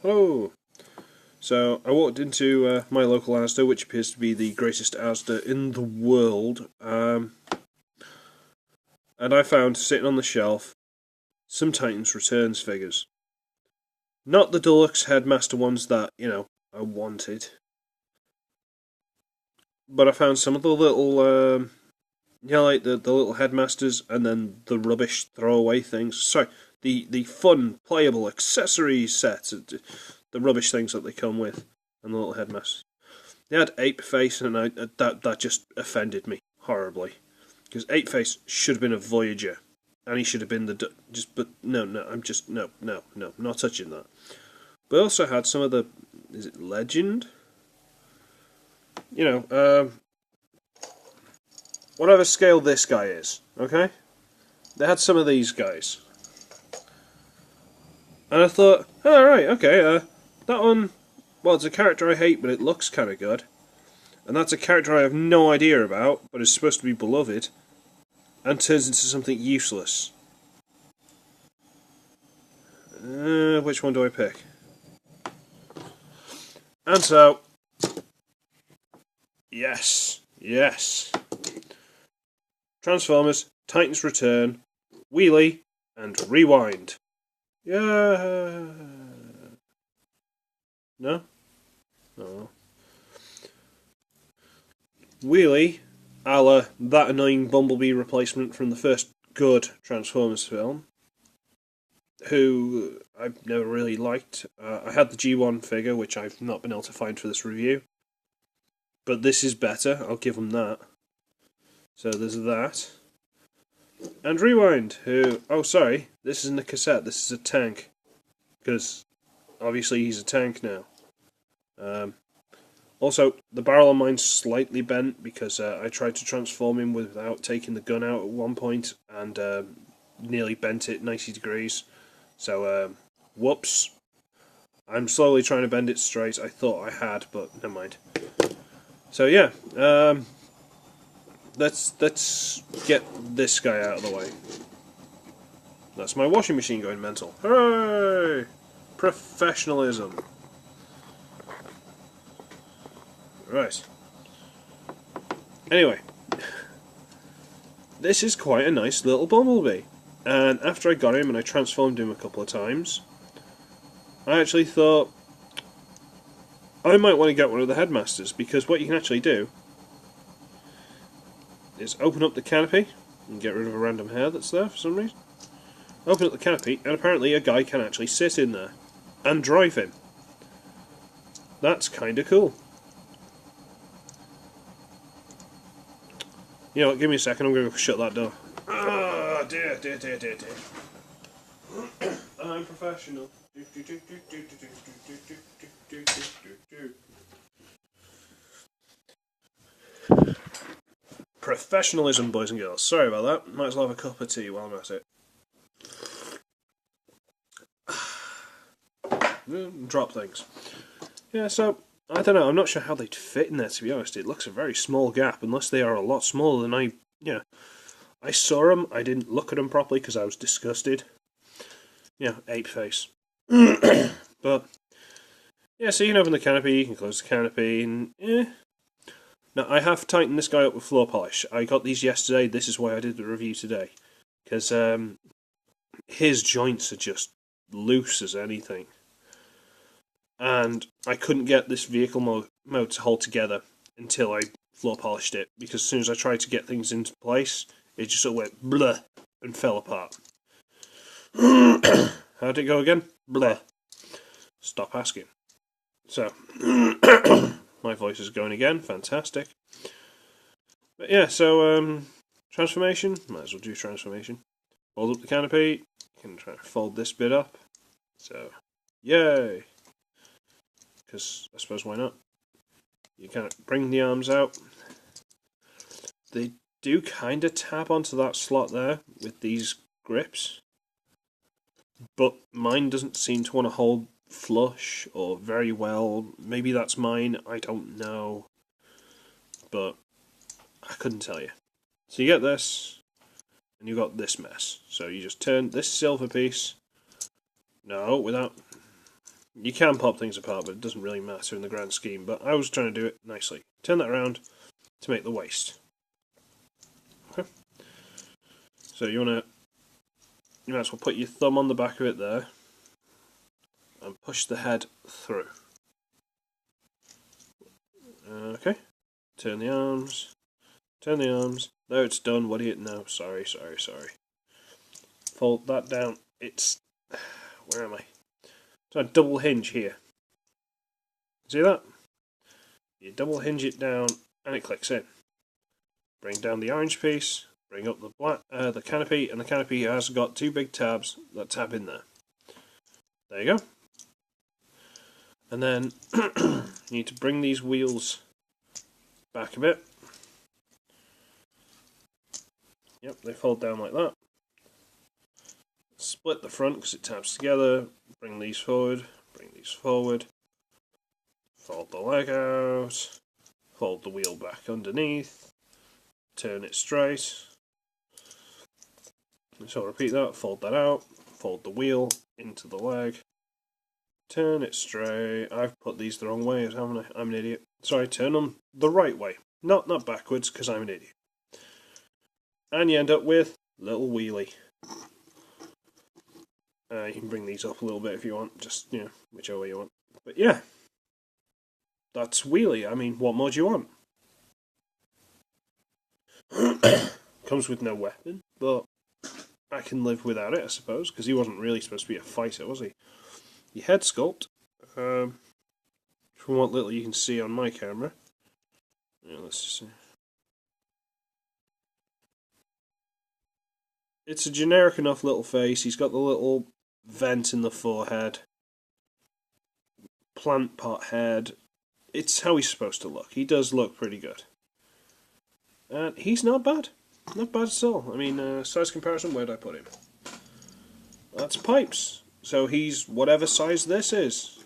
Hello! So, I walked into my local Asda, which appears to be the greatest Asda in the world, and I found, sitting on the shelf, some Titans Returns figures. Not the deluxe Headmaster ones that, I wanted. But I found some of the little, like the little Headmasters, and then the rubbish throwaway things. Sorry, the fun, playable accessory set, the rubbish things that they come with, and the little Headmasters. They had Ape Face, and that just offended me horribly, because Ape Face should have been a Voyager, and he should have been but no, not touching that. But I also had some of the, is it Legend? Whatever scale this guy is, okay? They had some of these guys. And I thought, oh, right, okay, that one, well, it's a character I hate, but it looks kind of good. And that's a character I have no idea about, but is supposed to be beloved, and turns into something useless. Which one do I pick? And so, yes. Transformers, Titans Return, Wheelie, and Rewind. Yeah. No? Oh. Wheelie, a la that annoying Bumblebee replacement from the first good Transformers film, who I've never really liked. I had the G1 figure, which I've not been able to find for this review. But this is better, I'll give them that. So there's that. And Rewind, who... Oh, sorry, this isn't a cassette, this is a tank. Because, obviously, he's a tank now. Also, the barrel on mine's slightly bent, because I tried to transform him without taking the gun out at one point, and nearly bent it 90 degrees. So, whoops. I'm slowly trying to bend it straight. I thought I had, but never mind. So, yeah, let's get this guy out of the way. That's my washing machine going mental. Hooray! Professionalism. Right. Anyway, this is quite a nice little Bumblebee. And after I got him and I transformed him a couple of times, I actually thought I might want to get one of the Headmasters, because what you can actually do is open up the canopy and get rid of a random hair that's there for some reason. Open up the canopy, and apparently a guy can actually sit in there and drive him. That's kinda cool. You know what, give me a second, I'm going to go shut that door. Ah, dear. I'm professional. Professionalism, boys and girls. Sorry about that. Might as well have a cup of tea while I'm at it. Drop things. Yeah, so, I don't know, I'm not sure how they'd fit in there, to be honest. It looks a very small gap, unless they are a lot smaller than I saw them, I didn't look at them properly because I was disgusted. Ape face. But, yeah, so you can open the canopy, you can close the canopy, and Now, I have tightened this guy up with floor polish. I got these yesterday, this is why I did the review today. Because his joints are just loose as anything. And I couldn't get this vehicle mode to hold together until I floor polished it, because as soon as I tried to get things into place, it just sort of went blah and fell apart. How'd it go again? Blah. Stop asking. So, my voice is going again, fantastic. But yeah, so, transformation, might as well do transformation. Fold up the canopy, you can try to fold this bit up. So, yay! Because I suppose why not? You kind of bring the arms out. They do kind of tap onto that slot there with these grips, but mine doesn't seem to want to hold flush or very well. Maybe that's mine, I don't know, but I couldn't tell you. So you get this, and you got this mess. So you just turn this silver piece. No, without. You can pop things apart, but it doesn't really matter in the grand scheme. But I was trying to do it nicely. Turn that around to make the waist. Okay. So you might as well put your thumb on the back of it there and push the head through. Okay. Turn the arms. Turn the arms. There, it's done. What do you... No, sorry. Fold that down. It's... Where am I? So a double hinge here. See that? You double hinge it down and it clicks in. Bring down the orange piece. Bring up the canopy, and the canopy has got two big tabs that tab in there. There you go. And then you need to bring these wheels back a bit. Yep, they fold down like that. Split the front because it tabs together. Bring these forward. Bring these forward. Fold the leg out. Fold the wheel back underneath. Turn it straight. So repeat that. Fold that out. Fold the wheel into the leg. Turn it straight. I've put these the wrong way, haven't I? I'm an idiot. Sorry, turn them the right way. Not backwards, because I'm an idiot. And you end up with little wheelie. You can bring these up a little bit if you want, just, you know, whichever way you want. But yeah, that's wheelie. I mean, what more do you want? Comes with no weapon, but I can live without it, I suppose, because he wasn't really supposed to be a fighter, was he? Your head sculpt, from what little you can see on my camera. Yeah, let's just see. It's a generic enough little face. He's got the little vent in the forehead, plant pot head. It's how he's supposed to look. He does look pretty good. And he's not bad. Not bad at all. I mean, size comparison, where'd I put him? That's pipes. So he's whatever size this is.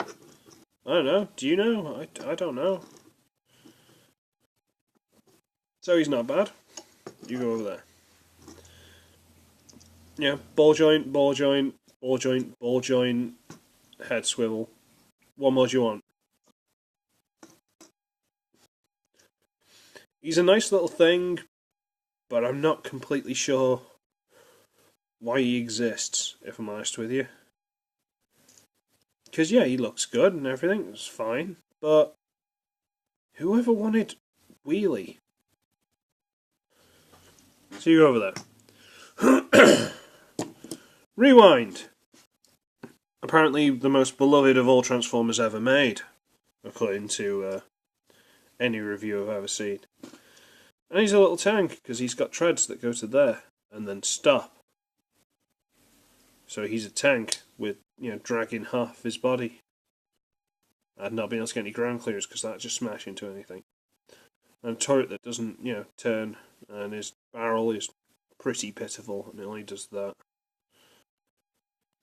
I don't know. Do you know? I don't know. So he's not bad. You go over there. Yeah, ball joint, ball joint, ball joint, ball joint, head swivel. What more do you want? He's a nice little thing, but I'm not completely sure why he exists, if I'm honest with you. Because, yeah, he looks good and everything, it's fine, but whoever wanted Wheelie? So you go over there. Rewind. Apparently the most beloved of all Transformers ever made, according to any review I've ever seen. And he's a little tank, because he's got treads that go to there, and then stop. So he's a tank with, you know, dragging half his body. And not being able to get any ground clearance, because that'd just smash into anything. And a turret that doesn't, you know, turn, and his barrel is pretty pitiful, and it only does that.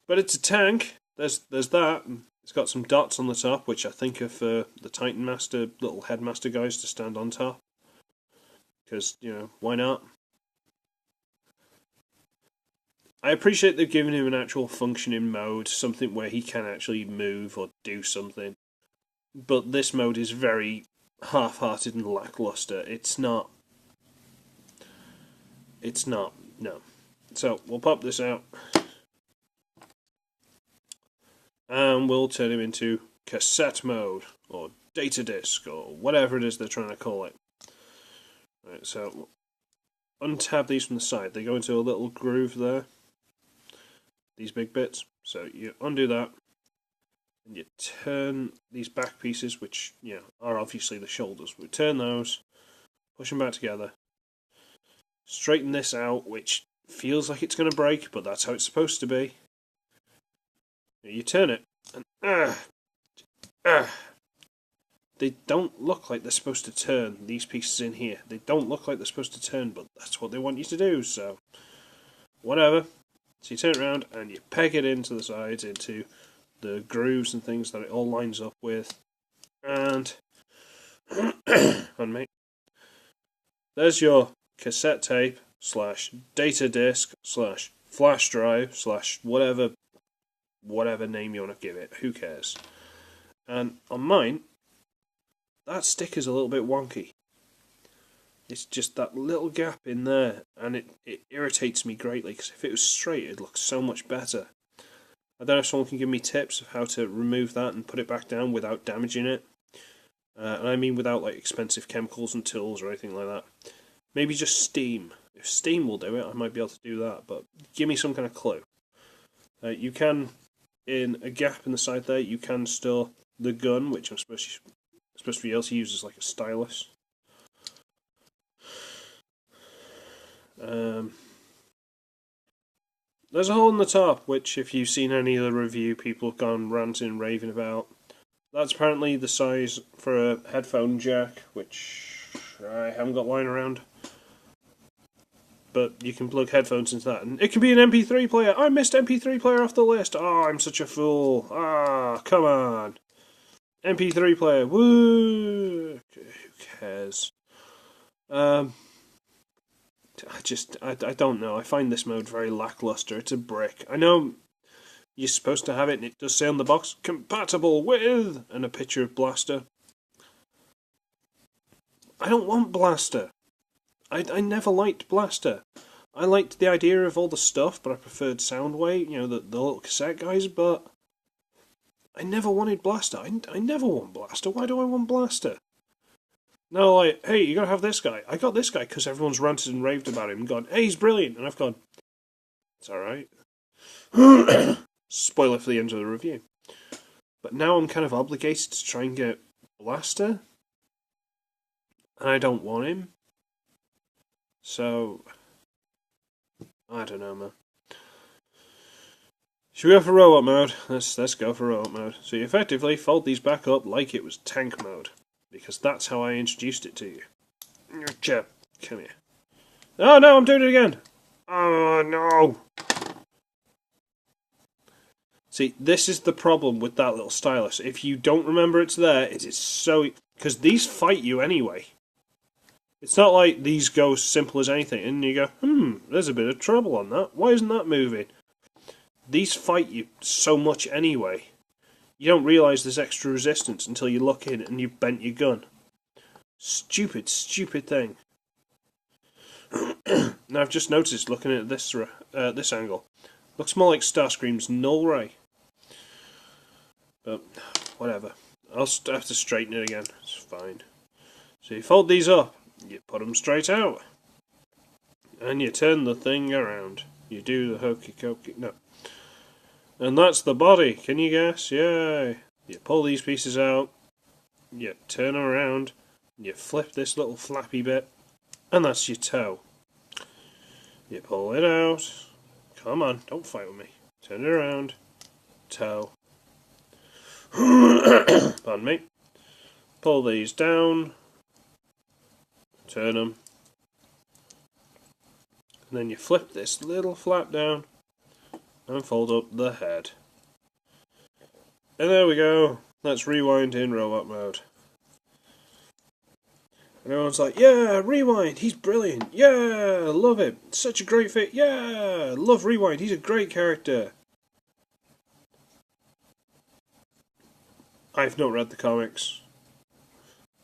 But it's a tank. There's that. And it's got some dots on the top, which I think are for the Titan Master, little headmaster guys to stand on top. Because, you know, why not? I appreciate they've given him an actual functioning mode, something where he can actually move or do something. But this mode is very half-hearted and lackluster. It's not, no. So, we'll pop this out. And we'll turn him into cassette mode, or data disc, or whatever it is they're trying to call it. Right, so untab these from the side. They go into a little groove there. These big bits. So you undo that, and you turn these back pieces, which, you know, are obviously the shoulders. We turn those, push them back together, straighten this out, which feels like it's going to break, but that's how it's supposed to be. You turn it, and they don't look like they're supposed to turn, these pieces in here. They don't look like they're supposed to turn, but that's what they want you to do, so whatever. So you turn it around, and you peg it into the sides, into the grooves and things that it all lines up with, and pardon me, there's your cassette tape / data disc / flash drive / whatever name you want to give it. Who cares? And on mine, that sticker's a little bit wonky. It's just that little gap in there, and it irritates me greatly, because if it was straight, it'd look so much better. I don't know if someone can give me tips of how to remove that and put it back down without damaging it. And I mean without like expensive chemicals and tools or anything like that. Maybe just steam. If steam will do it, I might be able to do that, but give me some kind of clue. You can, in a gap in the side there, you can store the gun, which I'm supposed to be able to use as like a stylus. There's a hole in the top, which if you've seen any of the review, people have gone ranting and raving about. That's apparently the size for a headphone jack, which I haven't got lying around. But you can plug headphones into that, and it can be an MP3 player. I missed MP3 player off the list. Oh, I'm such a fool. Ah, come on. MP3 player, woo! Who cares? I don't know. I find this mode very lackluster. It's a brick. I know you're supposed to have it, and it does say on the box, compatible with, and a picture of Blaster. I don't want Blaster. I never liked Blaster. I liked the idea of all the stuff, but I preferred Soundwave, you know, the little cassette guys, but I never wanted Blaster. I never want Blaster. Why do I want Blaster? No, like, hey, you gotta have this guy. I got this guy because everyone's ranted and raved about him and gone, hey, he's brilliant. And I've gone, it's alright. Spoiler for the end of the review. But now I'm kind of obligated to try and get Blaster. And I don't want him. So, I don't know, man. Should we go for robot mode? Let's go for robot mode. So you effectively fold these back up like it was tank mode. Because that's how I introduced it to you. Chip, come here. Oh no, I'm doing it again! Oh no! See, this is the problem with that little stylus. If you don't remember it's there, it is so... Because these fight you anyway. It's not like these go as simple as anything, and you go, there's a bit of trouble on that. Why isn't that moving? These fight you so much anyway. You don't realise there's extra resistance until you look in and you've bent your gun. Stupid, stupid thing. Now I've just noticed, looking at this angle, looks more like Starscream's Null Ray. But, whatever. I'll have to straighten it again. It's fine. So you fold these up, you put them straight out, and you turn the thing around. You do the hokey-cokey... No. And that's the body, can you guess? Yay! You pull these pieces out, you turn them around, you flip this little flappy bit, and that's your toe. You pull it out, come on, don't fight with me. Turn it around, toe. Pardon me. Pull these down, turn them, and then you flip this little flap down, and fold up the head. And there we go. Let's rewind in robot mode. And everyone's like, yeah, Rewind, he's brilliant. Yeah, love it. Such a great fit. Yeah, love Rewind, he's a great character. I've not read the comics,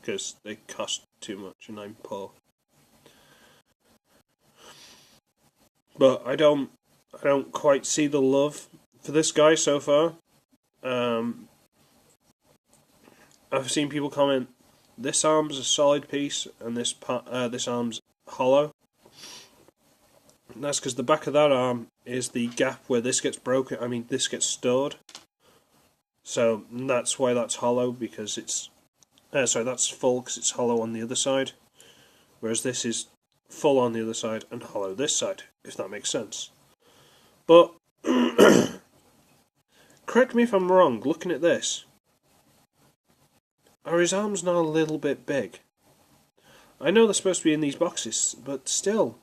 because they cost too much and I'm poor. But I don't quite see the love for this guy so far. I've seen people comment, this arm's a solid piece and this arm's hollow. And that's because the back of that arm is the gap where this gets broken. I mean, this gets stored. So that's why that's hollow, because it's... sorry, that's full because it's hollow on the other side. Whereas this is full on the other side and hollow this side, if that makes sense. But, correct me if I'm wrong, looking at this, are his arms not a little bit big? I know they're supposed to be in these boxes, but still,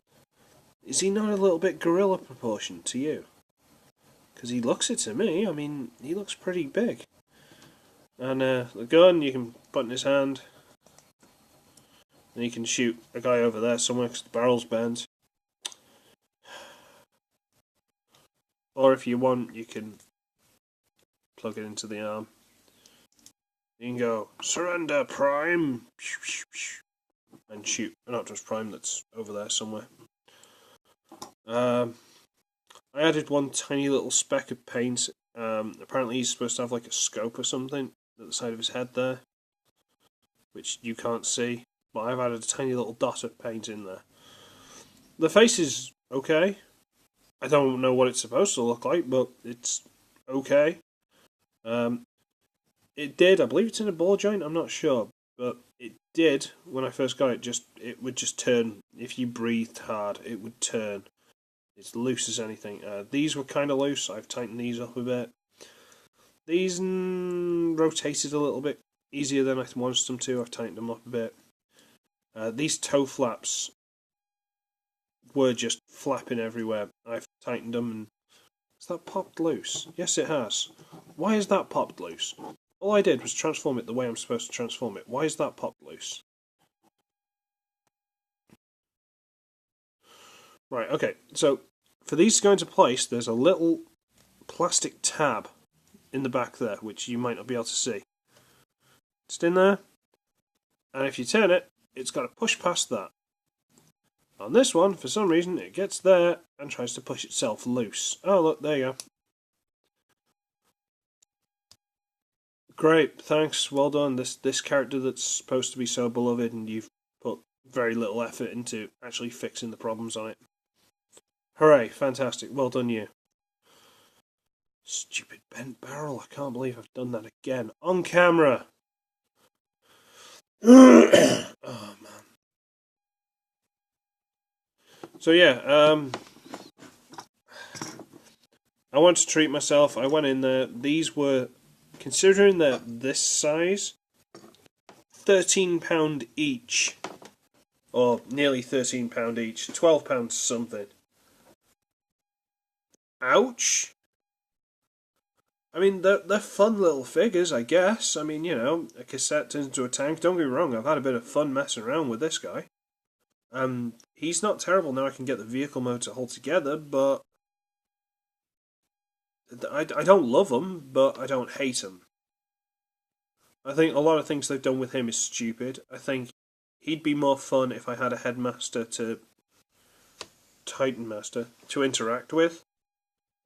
is he not a little bit gorilla proportioned to you? Because he looks it to me. I mean, he looks pretty big. And the gun you can put in his hand, and you can shoot a guy over there somewhere because the barrel's bent. Or if you want, you can plug it into the arm. You can go, surrender, Prime! And shoot an Optimus Prime that's over there somewhere. I added one tiny little speck of paint. Apparently he's supposed to have like a scope or something at the side of his head there, which you can't see, but I've added a tiny little dot of paint in there. The face is okay. I don't know what it's supposed to look like, but it's okay. It did, I believe it's in a ball joint, I'm not sure, but it did, when I first got it, it would just turn. If you breathed hard, it would turn. It's loose as anything. These were kind of loose, I've tightened these up a bit. These rotated a little bit easier than I wanted them to, I've tightened them up a bit. These toe flaps were just flapping everywhere. I've tightened them and... Has that popped loose? Yes, it has. Why is that popped loose? All I did was transform it the way I'm supposed to transform it. Why is that popped loose? Right, okay. So, for these to go into place, there's a little plastic tab in the back there, which you might not be able to see. It's in there. And if you turn it, it's got to push past that. On this one, for some reason, it gets there and tries to push itself loose. Oh, look, there you go. Great, thanks, well done. This character that's supposed to be so beloved, and you've put very little effort into actually fixing the problems on it. Hooray, fantastic, well done you. Stupid bent barrel, I can't believe I've done that again. On camera! Oh, man. So yeah, I wanted to treat myself. I went in there. These were, considering they're this size, £13 each. Or nearly £13 each. £12 something. Ouch! I mean, they're fun little figures, I guess. I mean, you know, a cassette turns into a tank. Don't get me wrong, I've had a bit of fun messing around with this guy. He's not terrible now I can get the vehicle mode to hold together, but... I don't love him, but I don't hate him. I think a lot of things they've done with him is stupid. I think he'd be more fun if I had a headmaster to... Titan Master to interact with,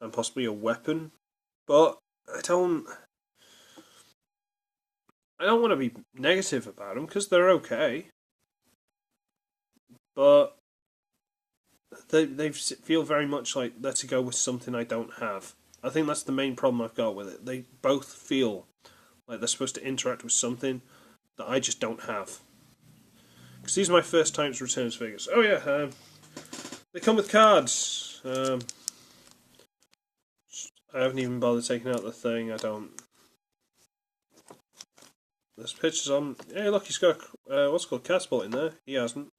and possibly a weapon, but I don't want to be negative about them, because they're okay. But they feel very much like they're to go with something I don't have. I think that's the main problem I've got with it. They both feel like they're supposed to interact with something that I just don't have. Because these are my first Times Returns figures. Oh yeah, they come with cards. I haven't even bothered taking out the thing. I don't... There's pictures on... Hey look, he's got what's called catapult in there. He hasn't.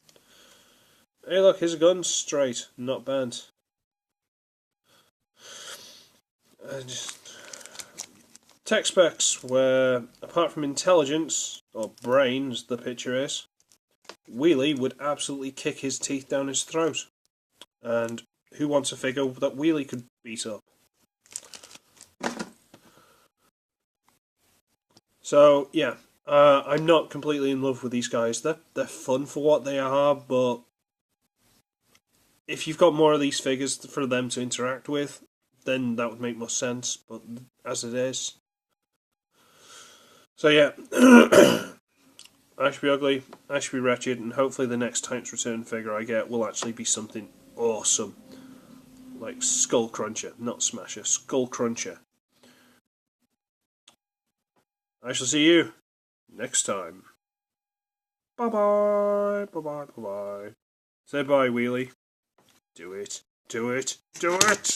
Hey look, here's a gun. Straight, not bent. Just... Tech specs, where apart from intelligence, or brains, the picture is, Wheelie would absolutely kick his teeth down his throat. And who wants a figure that Wheelie could beat up? So, yeah, I'm not completely in love with these guys. They're fun for what they are, but if you've got more of these figures for them to interact with, then that would make more sense, but as it is... So yeah, I should be ugly, I should be wretched, and hopefully the next Titans Return figure I get will actually be something awesome. Like Skull Cruncher, not Smasher, Skull Cruncher. I shall see you next time. Bye bye, bye bye, bye bye. Say bye, Wheelie. Do it, do it, do it!